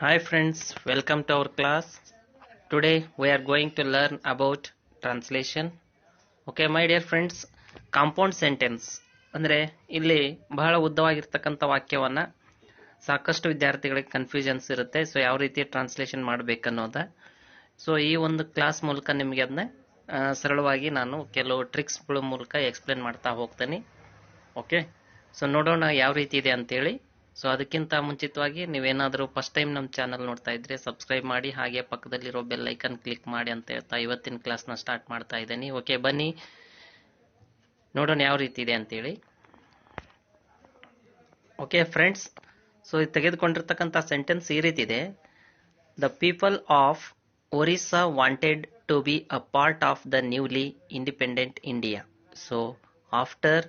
Hi friends, welcome to our class. Today we are going to learn about translation. Okay my dear friends, compound sentence ಅಂದರೆ ಇಲ್ಲಿ ಬಹಳ ಉದ್ದವಾಗಿರ್ತಕ್ಕಂಥ ವಾಕ್ಯವನ್ನ ಸಾಕಷ್ಟು ವಿದ್ಯಾರ್ಥಿಗಳಿಗೆ confusions ಇರುತ್ತೆ. ಸೊ ಯಾವ ರೀತಿ ಟ್ರಾನ್ಸ್ಲೇಷನ್ ಮಾಡಬೇಕನ್ನೋದ. ಸೊ ಈ ಒಂದು ಕ್ಲಾಸ್ ಮೂಲಕ ನಿಮಗೆ ಅದನ್ನ ಸರಳವಾಗಿ ನಾನು ಕೆಲವು ಟ್ರಿಕ್ಸ್ಗಳ ಮೂಲಕ ಎಕ್ಸ್ಪ್ಲೇನ್ ಮಾಡ್ತಾ ಹೋಗ್ತೀನಿ. ಓಕೆ, ಸೊ ನೋಡೋಣ ಯಾವ ರೀತಿ ಇದೆ ಅಂತೇಳಿ. ಸೊ ಅದಕ್ಕಿಂತ ಮುಂಚಿತವಾಗಿ ನೀವೇನಾದರೂ ಫಸ್ಟ್ ಟೈಮ್ ನಮ್ಮ ಚಾನಲ್ ನೋಡ್ತಾ ಇದ್ರೆ ಸಬ್ಸ್ಕ್ರೈಬ್ ಮಾಡಿ, ಹಾಗೆ ಪಕ್ಕದಲ್ಲಿರೋ ಬೆಲ್ ಐಕನ್ ಕ್ಲಿಕ್ ಮಾಡಿ ಅಂತ ಹೇಳ್ತಾ ಇವತ್ತಿನ ಕ್ಲಾಸ್ನ ಸ್ಟಾರ್ಟ್ ಮಾಡ್ತಾ ಇದ್ದೀನಿ. ಓಕೆ, ಬನ್ನಿ ನೋಡೋಣ ಯಾವ ರೀತಿ ಇದೆ ಅಂತೇಳಿ. ಓಕೆ ಫ್ರೆಂಡ್ಸ್, ಸೊ ಇದು ತೆಗೆದುಕೊಂಡಿರ್ತಕ್ಕಂಥ ಸೆಂಟೆನ್ಸ್ ಈ ರೀತಿ ಇದೆ. The people of Orissa wanted to be a part of the newly independent India. So after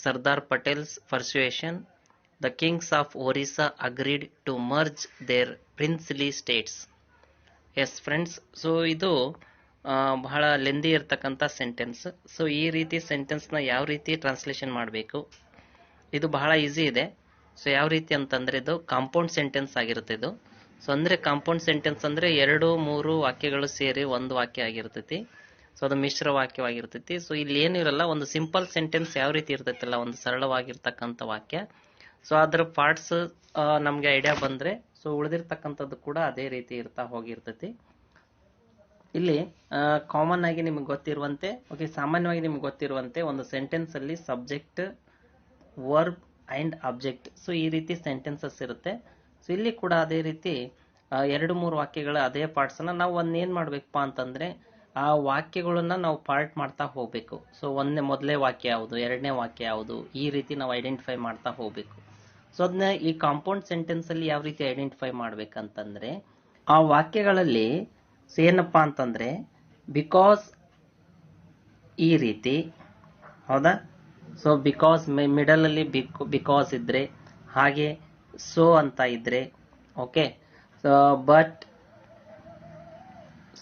Sardar Patel's persuasion, the kings of Orissa agreed to merge their princely states. S friends, so ಇದು ಬಹಳ lengthy ಇರ್ತಕ್ಕಂಥ sentence. So ಈ ರೀತಿ ಸೆಂಟೆನ್ಸ್ನ ಯಾವ ರೀತಿ translation ಮಾಡಬೇಕು, ಇದು ಬಹಳ ಈಸಿ ಇದೆ. ಸೊ ಯಾವ ರೀತಿ ಅಂತಂದರೆ ಇದು ಕಾಂಪೌಂಡ್ ಸೆಂಟೆನ್ಸ್ ಆಗಿರುತ್ತೆ ಇದು. ಸೊ ಅಂದರೆ ಕಾಂಪೌಂಡ್ ಸೆಂಟೆನ್ಸ್ ಅಂದರೆ 2-3 ವಾಕ್ಯಗಳು ಸೇರಿ ಒಂದು ವಾಕ್ಯ ಆಗಿರ್ತೈತಿ. ಸೊ ಅದು ಮಿಶ್ರ ವಾಕ್ಯವಾಗಿರ್ತೈತಿ. ಸೊ ಇಲ್ಲಿ ಏನು ಇರಲ್ಲ, ಒಂದು ಸಿಂಪಲ್ ಸೆಂಟೆನ್ಸ್ ಯಾವ ರೀತಿ ಇರ್ತೈತಲ್ಲ, ಒಂದು ಸರಳವಾಗಿರ್ತಕ್ಕಂಥ ವಾಕ್ಯ. ಸೊ ಅದರ ಪಾರ್ಟ್ಸ್ ನಮಗೆ ಐಡಿಯಾ ಬಂದರೆ ಸೊ ಉಳಿದಿರ್ತಕ್ಕಂಥದ್ದು ಕೂಡ ಅದೇ ರೀತಿ ಇರ್ತಾ ಹೋಗಿರ್ತೈತಿ. ಇಲ್ಲಿ ಕಾಮನ್ ಆಗಿ ನಿಮಗೆ ಗೊತ್ತಿರುವಂತೆ, ಓಕೆ, ಸಾಮಾನ್ಯವಾಗಿ ನಿಮ್ಗೆ ಗೊತ್ತಿರುವಂತೆ ಒಂದು ಸೆಂಟೆನ್ಸ್ ಅಲ್ಲಿ subject, verb and object, so ಈ ರೀತಿ ಸೆಂಟೆನ್ಸಸ್ ಇರುತ್ತೆ. ಸೊ ಇಲ್ಲಿ ಕೂಡ ಅದೇ ರೀತಿ 2-3 ವಾಕ್ಯಗಳ ಅದೇ ಪಾರ್ಟ್ಸ್ ನಾವು ಏನ್ ಮಾಡ್ಬೇಕಪ್ಪ ಅಂತಂದ್ರೆ ಆ ವಾಕ್ಯಗಳನ್ನ ನಾವು ಪಾರ್ಟ್ ಮಾಡ್ತಾ ಹೋಗ್ಬೇಕು. ಸೊ ಮೊದಲನೇ ವಾಕ್ಯ ಯಾವುದು, ಎರಡನೇ ವಾಕ್ಯ ಯಾವುದು, ಈ ರೀತಿ ನಾವು ಐಡೆಂಟಿಫೈ ಮಾಡ್ತಾ ಹೋಗ್ಬೇಕು. ಸೊ ಅದನ್ನ ಈ ಕಾಂಪೌಂಡ್ ಸೆಂಟೆನ್ಸ್ ಅಲ್ಲಿ ಯಾವ ರೀತಿ ಐಡೆಂಟಿಫೈ ಮಾಡ್ಬೇಕಂತಂದ್ರೆ ಆ ವಾಕ್ಯಗಳಲ್ಲಿ ಏನಪ್ಪಾ ಅಂತಂದ್ರೆ ಬಿಕಾಸ್ ಈ ರೀತಿ, ಹೌದಾ. ಸೊ ಬಿಕಾಸ್ ಮಿಡಲ್ ಅಲ್ಲಿ ಬಿಕಾಸ್ ಇದ್ರೆ, ಹಾಗೆ ಸೋ ಅಂತ ಇದ್ರೆ, okay. So but,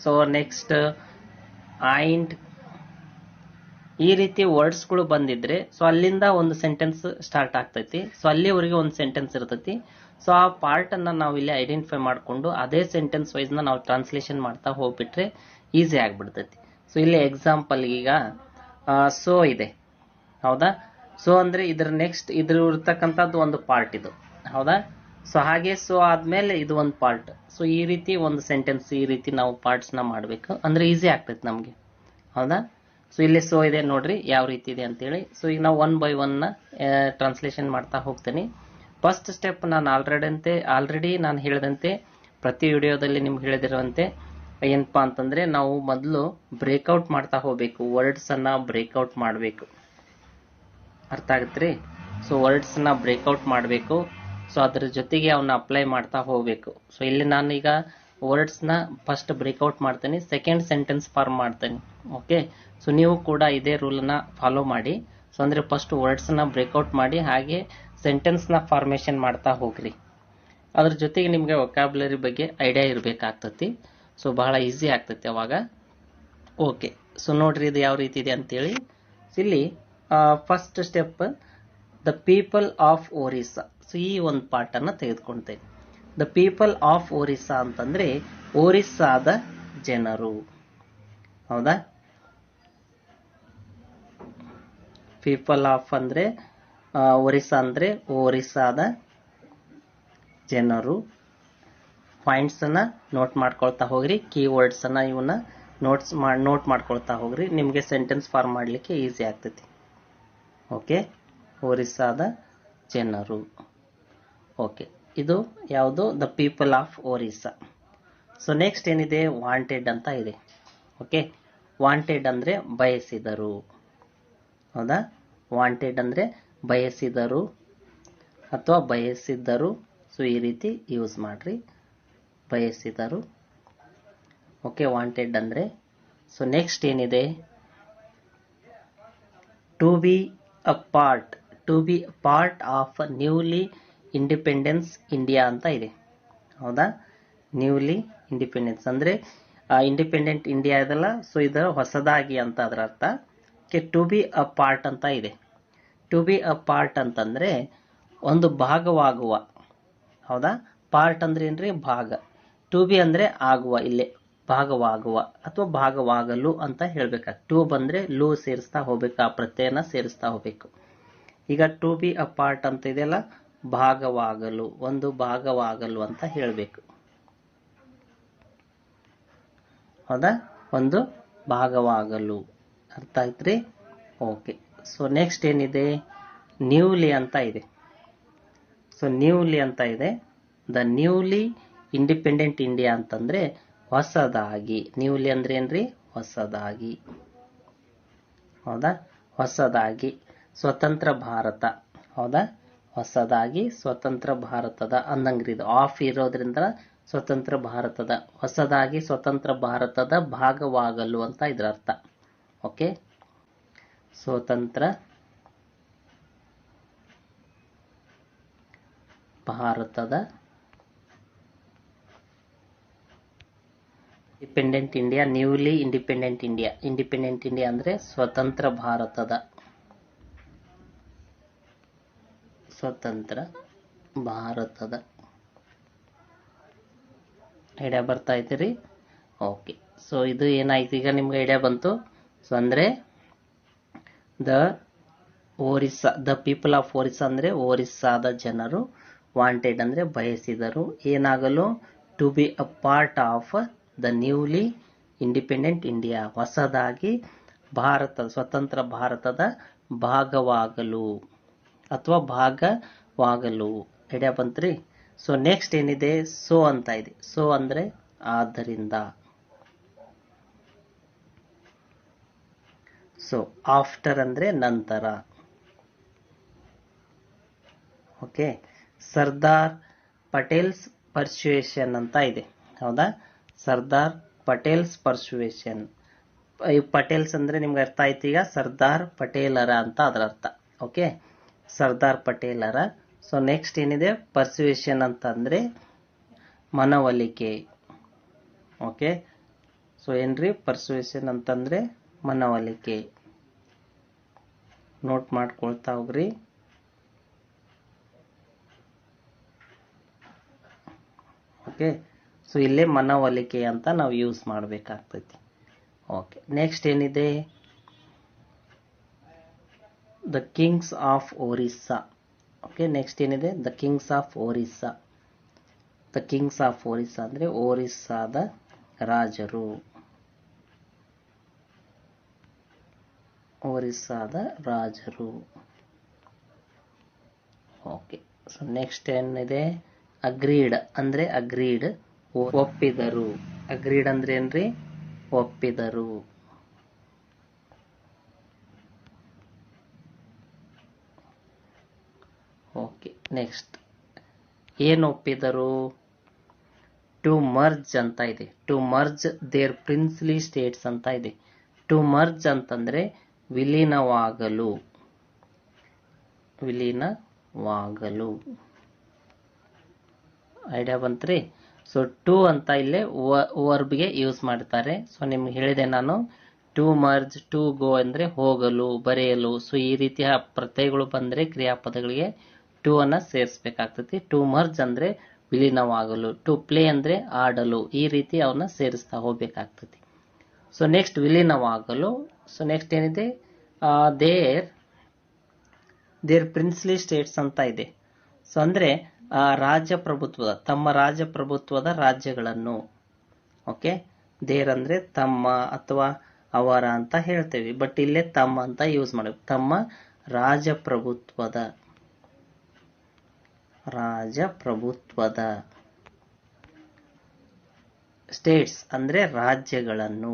so next and, ಈ ರೀತಿ ವರ್ಡ್ಸ್ಗಳು ಬಂದಿದ್ರೆ ಸೊ ಅಲ್ಲಿಂದ ಒಂದು ಸೆಂಟೆನ್ಸ್ ಸ್ಟಾರ್ಟ್ ಆಗ್ತೈತಿ. ಸೊ ಅಲ್ಲಿವರೆಗೆ ಒಂದು ಸೆಂಟೆನ್ಸ್ ಇರ್ತೈತಿ. ಸೊ ಆ ಪಾರ್ಟ್ ಅನ್ನ ನಾವು ಇಲ್ಲಿ ಐಡೆಂಟಿಫೈ ಮಾಡಿಕೊಂಡು ಅದೇ ಸೆಂಟೆನ್ಸ್ ವೈಸ್ ನಾವು ಟ್ರಾನ್ಸ್ಲೇಷನ್ ಮಾಡ್ತಾ ಹೋಗ್ಬಿಟ್ರೆ ಈಸಿ ಆಗ್ಬಿಡ್ತೈತಿ. ಸೊ ಇಲ್ಲಿ ಎಕ್ಸಾಂಪಲ್ ಈಗ ಸೋ ಇದೆ, ಹೌದಾ. ಸೊ ಅಂದ್ರೆ ಇದ್ರ ನೆಕ್ಸ್ಟ್ ಇದ್ರ ಇರ್ತಕ್ಕಂಥದ್ದು ಒಂದು ಪಾರ್ಟ್ ಇದು, ಹೌದಾ. ಸೊ ಹಾಗೆ ಸೊ ಆದ್ಮೇಲೆ ಇದು ಒಂದು ಪಾರ್ಟ್. ಸೊ ಈ ರೀತಿ ಒಂದು ಸೆಂಟೆನ್ಸ್ ಈ ರೀತಿ ನಾವು ಪಾರ್ಟ್ಸ್ ನ ಮಾಡ್ಬೇಕು ಅಂದ್ರೆ ಈಸಿ ಆಗ್ತೈತಿ ನಮ್ಗೆ, ಹೌದಾ. ಸೊ ಇಲ್ಲಿ ಸೋ ಇದೆ ನೋಡ್ರಿ ಯಾವ ರೀತಿ ಇದೆ ಅಂತೇಳಿ. ಸೊ ಈಗ ನಾವು 1 by 1 ಟ್ರಾನ್ಸ್ಲೇಷನ್ ಮಾಡ್ತಾ ಹೋಗ್ತೀನಿ. ಫಸ್ಟ್ ಸ್ಟೆಪ್ ನಾನು ಆಲ್ರೆಡಿ ನಾನು ಹೇಳಿದಂತೆ ಪ್ರತಿ ವಿಡಿಯೋದಲ್ಲಿ ನಿಮ್ಗೆ ಹೇಳಿದಿರುವಂತೆ ಏನಪ್ಪಾ ಅಂತಂದ್ರೆ ನಾವು ಮೊದಲು ಬ್ರೇಕ್ಔಟ್ ಮಾಡ್ತಾ ಹೋಗ್ಬೇಕು, ವರ್ಡ್ಸ್ ಅನ್ನ ಬ್ರೇಕ್ಔಟ್ ಮಾಡಬೇಕು. ಅರ್ಥ ಆಗತ್ರಿ. ಸೊ ವರ್ಡ್ಸ್ ನ ಬ್ರೇಕ್ಔಟ್ ಮಾಡಬೇಕು. ಸೊ ಅದ್ರ ಜೊತೆಗೆ ಅವನ್ನ ಅಪ್ಲೈ ಮಾಡ್ತಾ ಹೋಗ್ಬೇಕು. ಸೊ ಇಲ್ಲಿ ನಾನು ಈಗ ವರ್ಡ್ಸ್ ನ ಫಸ್ಟ್ ಬ್ರೇಕ್ಔಟ್ ಮಾಡ್ತೇನೆ, ಸೆಕೆಂಡ್ ಸೆಂಟೆನ್ಸ್ ಫಾರ್ಮ್ ಮಾಡ್ತೇನೆ. ಓಕೆ, ಸೊ ನೀವು ಕೂಡ ಇದೇ ರೂಲ್ ನ ಫಾಲೋ ಮಾಡಿ. ಸೊ ಅಂದ್ರೆ ಫಸ್ಟ್ ವರ್ಡ್ಸ್ ನ ಬ್ರೇಕ್ಔಟ್ ಮಾಡಿ, ಹಾಗೆ ಸೆಂಟೆನ್ಸ್ ನ ಫಾರ್ಮೇಶನ್ ಮಾಡ್ತಾ ಹೋಗ್ರಿ. ಅದ್ರ ಜೊತೆಗೆ ನಿಮ್ಗೆ ವೊಕ್ಯಾಬ್ಯುಲರಿ ಬಗ್ಗೆ ಐಡಿಯಾ ಇರಬೇಕಾಗ್ತತಿ. ಸೊ ಬಹಳ ಈಸಿ ಆಗ್ತತಿ ಅವಾಗ. ಓಕೆ, ಸೊ ನೋಡ್ರಿ ಇದು ಯಾವ ರೀತಿ ಇದೆ ಅಂತೇಳಿ. ಇಲ್ಲಿ first step the people of Orissa. So ಈ ಒಂದು ಪಾರ್ಟ್ ಅನ್ನ ತೆಗೆದುಕೊಳ್ತೇನೆ. ದ ಪೀಪಲ್ ಆಫ್ ಒರಿಸ್ಸಾ ಅಂತಂದ್ರೆ ಒರಿಸ್ಸಾದ ಜನರು, ಹೌದಾ. ಪೀಪಲ್ ಆಫ್ ಅಂದ್ರೆ ಒರಿಸ್ಸಾ ಅಂದ್ರೆ ಒರಿಸ್ಸಾದ ಜನರು. ಪಾಯಿಂಟ್ಸ್ ಅನ್ನ ನೋಟ್ ಮಾಡ್ಕೊಳ್ತಾ ಹೋಗ್ರಿ, ಕೀವರ್ಡ್ಸ್ ಅನ್ನ ಇವನ್ನ ನೋಟ್ ಮಾಡ್ಕೊಳ್ತಾ ಹೋಗ್ರಿ. ನಿಮ್ಗೆ ಸೆಂಟೆನ್ಸ್ ಫಾರ್ಮ್ ಮಾಡ್ಲಿಕ್ಕೆ ಈಸಿ ಆಗ್ತೈತಿ. ಓಕೆ, ಒರಿಸ್ಸಾದ ಜನರು. ಓಕೆ, ಇದು ಯಾವುದು, the people of Orissa. So next ಏನಿದೆ, ವಾಂಟೆಡ್ ಅಂತ ಇದೆ. ಓಕೆ, ವಾಂಟೆಡ್ ಅಂದ್ರೆ ಬಯಸಿದರು, ಹೌದಾ. ವಾಂಟೆಡ್ ಅಂದ್ರೆ ಬಯಸಿದರು ಅಥವಾ ಬಯಸಿದ್ದರು. ಸೊ ಈ ರೀತಿ ಯೂಸ್ ಮಾಡ್ರಿ, ಬಯಸಿದರು. ಓಕೆ, ವಾಂಟೆಡ್ ಅಂದ್ರೆ. ಸೊ ನೆಕ್ಸ್ಟ್ ಏನಿದೆ, to be a part of newly independence India ಅಂತ ಇದೆ, ಹೌದಾ. ನ್ಯೂಲಿ ಇಂಡಿಪೆಂಡೆನ್ಸ್ ಅಂದ್ರೆ ಇಂಡಿಪೆಂಡೆಂಟ್ ಇಂಡಿಯಾ ಇದಲ್ಲ. ಸೊ ಇದು ಹೊಸದಾಗಿ ಅಂತ ಅದರ ಅರ್ಥ. ಟು ಬಿ ಅ ಪಾರ್ಟ್ ಅಂತ ಇದೆ. ಟು ಬಿ ಅ ಪಾರ್ಟ್ ಅಂತಂದ್ರೆ ಒಂದು ಭಾಗವಾಗುವ, ಹೌದಾ. ಪಾರ್ಟ್ ಅಂದ್ರೆ ಏನ್ರಿ ಭಾಗ, ಟು ಬಿ ಅಂದ್ರೆ ಆಗುವ, ಇಲ್ಲೇ ಭಾಗವಾಗುವ ಅಥವಾ ಭಾಗವಾಗಲು ಅಂತ ಹೇಳ್ಬೇಕಾಗ, ಟು ಬಂದ್ರೆ ಲೂ ಸೇರಿಸ್ತಾ ಹೋಗ್ಬೇಕು, ಆ ಪ್ರತ್ಯಯನ ಸೇರಿಸ್ತಾ ಹೋಗ್ಬೇಕು. ಈಗ ಟು ಬಿ ಅ ಪಾರ್ಟ್ ಅಂತ ಇದೆಯಲ್ಲ, ಭಾಗವಾಗಲು, ಒಂದು ಭಾಗವಾಗಲು ಅಂತ ಹೇಳ್ಬೇಕು. ಹೌದಾ, ಒಂದು ಭಾಗವಾಗಲು. ಅರ್ಥ ಆಯ್ತ್ರಿ? ಓಕೆ. ಸೊ ನೆಕ್ಸ್ಟ್ ಏನಿದೆ, ನ್ಯೂಲಿ ಅಂತ ಇದೆ. ಸೊ ನ್ಯೂಲಿ ಅಂತ ಇದೆ. ದ ನ್ಯೂಲಿ ಇಂಡಿಪೆಂಡೆಂಟ್ ಇಂಡಿಯಾ ಅಂತಂದ್ರೆ ಹೊಸದಾಗಿ. ನ್ಯೂಲಿ ಅಂದ್ರೆ ಏನ್ರಿ, ಹೊಸದಾಗಿ. ಹೌದಾ, ಹೊಸದಾಗಿ ಸ್ವತಂತ್ರ ಭಾರತ. ಹೌದಾ, ಹೊಸದಾಗಿ ಸ್ವತಂತ್ರ ಭಾರತದ ಅಂದಂಗ್ರಿ, ಇದು ಆಫ್ ಇರೋದ್ರಿಂದ ಸ್ವತಂತ್ರ ಭಾರತದ, ಹೊಸದಾಗಿ ಸ್ವತಂತ್ರ ಭಾರತದ ಭಾಗವಾಗಲು ಅಂತ ಇದ್ರ ಅರ್ಥ. ಓಕೆ, ಸ್ವತಂತ್ರ ಭಾರತದ, independent India, newly independent India. Independent India ಅಂದ್ರೆ ಸ್ವತಂತ್ರ ಭಾರತದ, ಸ್ವತಂತ್ರ ಭಾರತದ. ಐಡಿಯಾ ಬರ್ತಾ ಐತಿರಿ? ಓಕೆ. ಸೊ ಇದು ಏನಾಯ್ತು, ಈಗ ನಿಮ್ಗೆ ಐಡಿಯಾ ಬಂತು. ಸೊ ಅಂದ್ರೆ the Orissa, the people of Orissa ಅಂದ್ರೆ ಒರಿಸ್ಸಾದ ಜನರು, ವಾಂಟೆಡ್ ಅಂದ್ರೆ ಬಯಸಿದರು, ಏನಾಗಲು, to be a part of the newly independent India, ಹೊಸದಾಗಿ ಭಾರತ, ಸ್ವತಂತ್ರ ಭಾರತದ ಭಾಗವಾಗಲು ಅಥವಾ ಭಾಗವಾಗಲು. ಐಡಿಯಾ ಬಂತ್ರಿ? ಸೊ ನೆಕ್ಸ್ಟ್ ಏನಿದೆ, ಸೋ ಅಂತ ಇದೆ. ಸೋ ಅಂದ್ರೆ ಆದ್ದರಿಂದ. ಸೊ ಆಫ್ಟರ್ ಅಂದ್ರೆ ನಂತರ. ಓಕೆ. ಸರ್ದಾರ್ ಪಟೇಲ್ಸ್ ಪರ್ಸುಯೇಷನ್ ಅಂತ ಇದೆ. ಹೌದಾ, ಸರ್ದಾರ್ ಪಟೇಲ್ಸ್ ಪರ್ಸುಯೇಷನ್. ಪಟೇಲ್ಸ್ ಅಂದ್ರೆ ನಿಮ್ಗೆ ಅರ್ಥ ಆಯ್ತು ಈಗ, ಸರ್ದಾರ್ ಪಟೇಲರ ಅಂತ ಅದರ ಅರ್ಥ. ಓಕೆ, ಸರ್ದಾರ್ ಪಟೇಲರ. ಸೊ ನೆಕ್ಸ್ಟ್ ಏನಿದೆ, ಪರ್ಸುಯೇಷನ್ ಅಂತಂದ್ರೆ ಮನವೊಲಿಕೆ. ಓಕೆ, ಸೊ ಏನ್ರಿ ಪರ್ಸುಯೇಷನ್ ಅಂತಂದ್ರೆ ಮನವೊಲಿಕೆ. ನೋಟ್ ಮಾಡ್ಕೊಳ್ತಾ ಹೋಗ್ರಿ. ಓಕೆ, ಸೊ ಇಲ್ಲೇ ಮನವೊಲಿಕೆ ಅಂತ ನಾವು ಯೂಸ್ ಮಾಡಬೇಕಾಗ್ತೈತಿ. ಓಕೆ, ನೆಕ್ಸ್ಟ್ ಏನಿದೆ, the kings of Orissa. Okay, next ಏನಿದೆ, the kings of Orissa. The kings of Orissa ಅಂದ್ರೆ ಒರಿಸ್ಸಾದ ರಾಜರು, ಒರಿಸ್ಸಾದ ರಾಜರು. ಓಕೆ, ಸೊ ನೆಕ್ಸ್ಟ್ ಏನಿದೆ, ಅಗ್ರೀಡ್ ಅಂದ್ರೆ ಅಗ್ರೀಡ್, ಒಪ್ಪಿದರು. ಅಗ್ರೀಡ್ ಅಂದ್ರೆ ಏನ್ರಿ, ಒಪ್ಪಿದರು. ಓಕೆ, ನೆಕ್ಸ್ಟ್ ಏನು ಒಪ್ಪಿದರು, ಟು ಮರ್ಜ್ ಅಂತ ಇದೆ. To merge their princely states ಅಂತ ಇದೆ. ಟು ಮರ್ಜ್ ಅಂತಂದ್ರೆ ವಿಲೀನವಾಗಲು, ವಿಲೀನವಾಗಲು. ಐಡಿಯಾ ಬಂತ್ರಿ? ಸೊ ಟು ಅಂತ ಇಲ್ಲೇ ವರ್ಬ್ಗೆ ಯೂಸ್ ಮಾಡ್ತಾರೆ. ಸೊ ನಿಮ್ಗೆ ಹೇಳಿದೆ ನಾನು, ಟು ಮರ್ಜ್, ಟು ಗೋ ಅಂದ್ರೆ ಹೋಗಲು, ಬರೆಯಲು. ಸೊ ಈ ರೀತಿಯ ಪ್ರತ್ಯಯಗಳು ಬಂದ್ರೆ ಕ್ರಿಯಾಪದಗಳಿಗೆ ಟು ಅನ್ನ ಸೇರಿಸಬೇಕಾಗ್ತತಿ. ಟು ಮರ್ಜ್ ಅಂದ್ರೆ ವಿಲೀನವಾಗಲು, ಟು ಪ್ಲೇ ಅಂದ್ರೆ ಆಡಲು. ಈ ರೀತಿ ಅವನ್ನ ಸೇರಿಸ್ತಾ ಹೋಗ್ಬೇಕಾಗ್ತತಿ. ಸೊ ನೆಕ್ಸ್ಟ್ ವಿಲೀನವಾಗಲು. ಸೊ ನೆಕ್ಸ್ಟ್ ಏನಿದೆ, ದೇರ್ ಪ್ರಿನ್ಸ್ಲಿ ಸ್ಟೇಟ್ಸ್ ಅಂತ ಇದೆ. ಸೊ ಅಂದ್ರೆ ರಾಜಪ್ರಭುತ್ವದ, ತಮ್ಮ ರಾಜಪ್ರಭುತ್ವದ ರಾಜ್ಯಗಳನ್ನು. ಓಕೆ, ದೇರ್ ಅಂದ್ರೆ ತಮ್ಮ ಅಥವಾ ಅವರ ಅಂತ ಹೇಳ್ತೇವೆ, ಬಟ್ ಇಲ್ಲೇ ತಮ್ಮ ಅಂತ ಯೂಸ್ ಮಾಡಬೇಕು. ತಮ್ಮ ರಾಜಪ್ರಭುತ್ವದ, ರಾಜಪ್ರಭುತ್ವದ ಸ್ಟೇಟ್ಸ್ ಅಂದ್ರೆ ರಾಜ್ಯಗಳನ್ನು.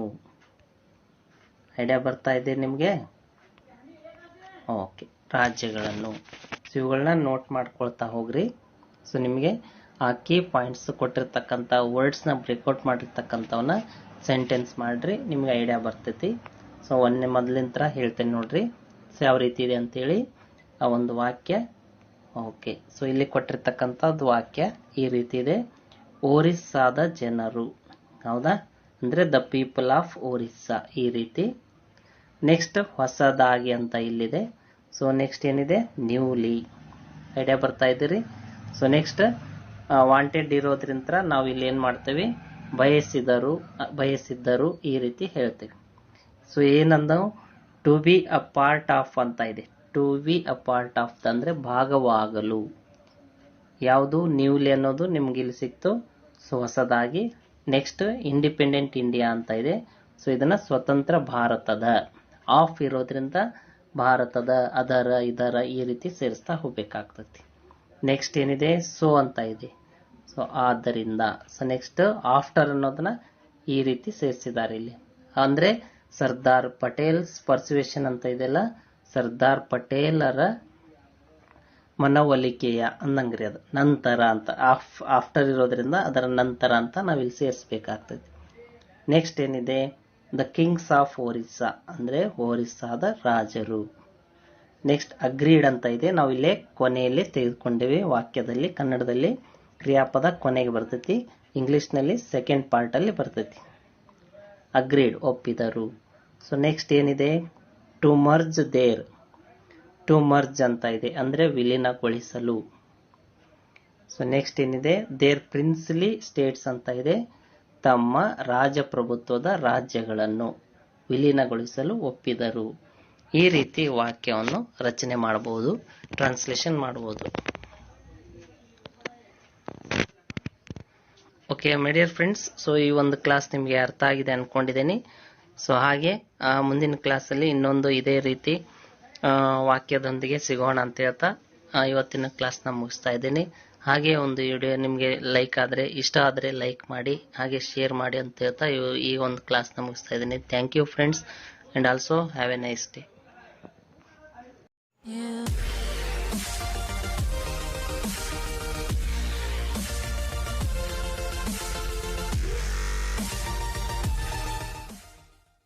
ಐಡಿಯಾ ಬರ್ತಾ ಇದೆ ನಿಮ್ಗೆ? ಓಕೆ, ರಾಜ್ಯಗಳನ್ನು. ಸೊ ಇವುಗಳನ್ನ ನೋಟ್ ಮಾಡ್ಕೊಳ್ತಾ ಹೋಗ್ರಿ. ಸೊ ನಿಮಗೆ ಆ ಕೀ ಪಾಯಿಂಟ್ಸ್ ಕೊಟ್ಟಿರ್ತಕ್ಕಂಥ ವರ್ಡ್ಸ್ನ ಬ್ರೇಕ್ಔಟ್ ಮಾಡಿರ್ತಕ್ಕಂಥವನ್ನ ಸೆಂಟೆನ್ಸ್ ಮಾಡ್ರಿ, ನಿಮ್ಗೆ ಐಡಿಯಾ ಬರ್ತೈತಿ. ಸೊ ಮೊದಲಿನ ಹೇಳ್ತೇನೆ ನೋಡ್ರಿ, ಸೊ ಯಾವ ರೀತಿ ಇದೆ ಅಂತೇಳಿ ಆ ಒಂದು ವಾಕ್ಯ. ಓಕೆ, ಸೊ ಇಲ್ಲಿ ಕೊಟ್ಟಿರ್ತಕ್ಕಂಥದ್ದು ವಾಕ್ಯ ಈ ರೀತಿ ಇದೆ, ಒರಿಸ್ಸಾದ ಜನರು. ಹೌದಾ, ಅಂದ್ರೆ ದ ಪೀಪಲ್ ಆಫ್ ಒರಿಸ್ಸಾ, ಈ ರೀತಿ. ನೆಕ್ಸ್ಟ್ ಹೊಸದಾಗಿ ಅಂತ ಇಲ್ಲಿದೆ. ಸೊ ನೆಕ್ಸ್ಟ್ ಏನಿದೆ, ನ್ಯೂಲಿ. ಐಡಿಯಾ ಬರ್ತಾ ಇದ್ದೀರಿ? ಸೊ ನೆಕ್ಸ್ಟ್ ವಾಂಟೆಡ್ ಇರೋದ್ರಿಂದ ನಾವು ಇಲ್ಲಿ ಏನು ಮಾಡ್ತೀವಿ, ಬಯಸಿದ್ದರು ಈ ರೀತಿ ಹೇಳ್ತೀವಿ. ಸೊ ಏನಂದ, to be a part of ಅಂತ ಇದೆ. To be a part of ಅಂದರೆ ಭಾಗವಾಗಲು. ಯಾವುದು ನ್ಯೂಲಿ ಅನ್ನೋದು ನಿಮ್ಗೆ ಇಲ್ಲಿ ಸಿಕ್ತು, ಸೊ ಹೊಸದಾಗಿ. ನೆಕ್ಸ್ಟ್ ಇಂಡಿಪೆಂಡೆಂಟ್ ಇಂಡಿಯಾ ಅಂತ ಇದೆ. ಸೊ ಇದನ್ನ ಸ್ವತಂತ್ರ ಭಾರತದ. ಆಫ್ ಇರೋದ್ರಿಂದ ಭಾರತದ, ಅದರ, ಇದರ ಈ ರೀತಿ ಸೇರಿಸ್ತಾ ಹೋಗ್ಬೇಕಾಗ್ತತಿ. ನೆಕ್ಸ್ಟ್ ಏನಿದೆ, ಸೊ ಅಂತ ಇದೆ. ಸೊ ಆದ್ದರಿಂದ. ಸೊ ನೆಕ್ಸ್ಟ್ ಆಫ್ಟರ್ ಅನ್ನೋದನ್ನ ಈ ರೀತಿ ಸೇರಿಸಿದ್ದಾರೆ ಇಲ್ಲಿ. ಅಂದ್ರೆ ಸರ್ದಾರ್ ಪಟೇಲ್ಸ್ ಪರ್ಸುವೇಷನ್ ಅಂತ ಇದೆಲ್ಲ, ಸರ್ದಾರ್ ಪಟೇಲರ ಮನವೊಲಿಕೆಯ ಅನ್ನಂಗ್ರಿ. ಅದು ನಂತರ ಅಂತ, ಆಫ್ಟರ್ ಇರೋದ್ರಿಂದ ಅದರ ನಂತರ ಅಂತ ನಾವಿಲ್ಲಿ ಸೇರಿಸಬೇಕಾಗ್ತದೆ. ನೆಕ್ಸ್ಟ್ ಏನಿದೆ, ದ ಕಿಂಗ್ಸ್ ಆಫ್ ಒರಿಸ್ಸಾ ಅಂದ್ರೆ ಒರಿಸ್ಸಾದ ರಾಜರು. ನೆಕ್ಸ್ಟ್ ಅಗ್ರೀಡ್ ಅಂತ ಇದೆ. ನಾವು ಇಲ್ಲೇ ಕೊನೆಯಲ್ಲಿ ತೆಗೆದುಕೊಂಡಿವಿ ವಾಕ್ಯದಲ್ಲಿ. ಕನ್ನಡದಲ್ಲಿ ಕ್ರಿಯಾಪದ ಕೊನೆಗೆ ಬರ್ತೈತಿ, ಇಂಗ್ಲಿಷ್ನಲ್ಲಿ ಸೆಕೆಂಡ್ ಪಾರ್ಟ್ ಅಲ್ಲಿ ಬರ್ತೈತಿ. ಅಗ್ರೀಡ್ ಒಪ್ಪಿದರು. ಸೊ ನೆಕ್ಸ್ಟ್ ಏನಿದೆ, to merge their. To merge ಅಂತ ಇದೆ ಅಂದ್ರೆ ವಿಲೀನಗೊಳಿಸಲು. ಸೊ ನೆಕ್ಸ್ಟ್ ಏನಿದೆ, ದೇರ್ ಪ್ರಿನ್ಸ್ಲಿ ಸ್ಟೇಟ್ಸ್ ಅಂತ ಇದೆ. ತಮ್ಮ ರಾಜಪ್ರಭುತ್ವದ ರಾಜ್ಯಗಳನ್ನು ವಿಲೀನಗೊಳಿಸಲು ಒಪ್ಪಿದರು. ಈ ರೀತಿ ವಾಕ್ಯವನ್ನು ರಚನೆ ಮಾಡಬಹುದು, ಟ್ರಾನ್ಸ್ಲೇಷನ್ ಮಾಡಬಹುದು. Okay my dear friends, so ಈ ಒಂದು ಕ್ಲಾಸ್ ನಿಮಗೆ ಅರ್ಥ ಆಗಿದೆ ಅನ್ಕೊಂಡಿದ್ದೀನಿ. ಸೊ ಹಾಗೆ ಮುಂದಿನ ಕ್ಲಾಸಲ್ಲಿ ಇನ್ನೊಂದು ಇದೇ ರೀತಿ ವಾಕ್ಯದೊಂದಿಗೆ ಸಿಗೋಣ ಅಂತ ಹೇಳ್ತಾ ಇವತ್ತಿನ ಕ್ಲಾಸ್ನ ಮುಗಿಸ್ತಾ ಇದ್ದೀನಿ. ಹಾಗೆ ಒಂದು ವಿಡಿಯೋ ನಿಮಗೆ ಇಷ್ಟ ಆದರೆ ಲೈಕ್ ಮಾಡಿ, ಹಾಗೆ ಶೇರ್ ಮಾಡಿ ಅಂತ ಹೇಳ್ತಾ ಈ ಒಂದು ಕ್ಲಾಸ್ನ ಮುಗಿಸ್ತಾ ಇದ್ದೀನಿ. Thank you friends, and also have a nice day.